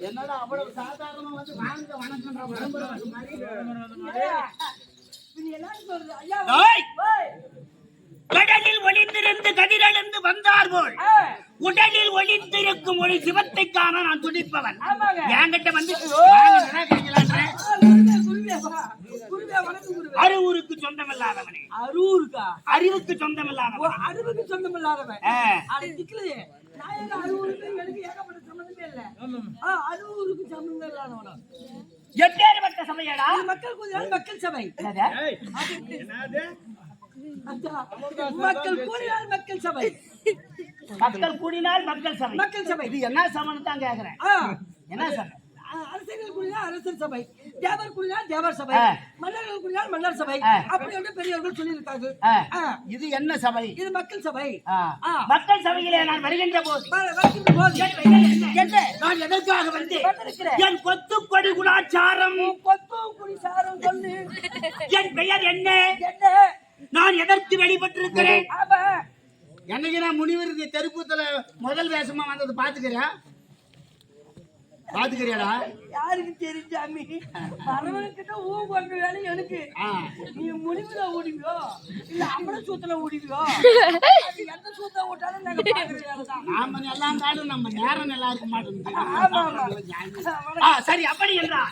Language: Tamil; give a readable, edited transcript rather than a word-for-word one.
என்னடா அவ்வளவு சாதாரணமா வந்து வாங்க வணக்கம்ன்ற விளம்பரம் கடலில் ஒளிந்திருந்து கதிரழிந்து வந்தார் போல் உடலில் ஒளிந்திருக்கும் ஒளி சிவத்தை காண நான் துடிப்பவன். என்கிட்ட வந்து அரூருக்கு சொந்தமில்லாதவனே. அரூருக்கா? அறிவுக்கு சொந்தமில்லாதவன். அறிவுக்கு சொந்தமில்லாதவன். எப்பேற்பட்ட சபையடா? மக்கள் கூடினால் மக்கள் சபை. மக்கள் கூடினால் மக்கள் சபை. மக்கள் கூடினால் மக்கள் சபை. மக்கள் சபை இது என்ன சபைன்னு தான் கேக்குறேன். என்ன சபை? அரசர்கள் கூடினால் அரசர் சபை, தேவர் கூடினால் தேவர் சபை, மன்னர்கள் கூடினால் மன்னர் சபை. அப்படி என்று பெரியவர்கள் சொல்லியிருக்காங்க. இது என்ன சபை? இது மக்கள் சபை. மக்கள் சபையிலே நான் வருகின்ற போது நான் எதற்காக வந்து என் கொத்து கொடி குணாச்சாரம் கொத்து குடி சாரம் சொல்லு. என் பெயர் என்ன? நான் எதற்கு வெளிப்பட்டிருக்கிறேன்? என்னைக்கு நான் முனிவருக்கு தெருக்கூத்துல முதல் வேஷமா வந்தது பாத்துக்கிறேன். பாத்துக்கிறியாடா? யாருக்கு தெரிஞ்சாமி பரவன்கிட்ட ஊ கொண்ட வேலை எனக்கு. நீ முடிவுல ஓடிவியோ இல்ல அம்பள சூத்துல ஓடிவியோ? எந்த சூத்த ஓட்டாலும் நாங்க பாக்குற வேலை தான். நாம எல்லாம் தாடும் நம்ம நேரம் நல்லா இருக்க மாட்டோம். சரி அப்படி என்றா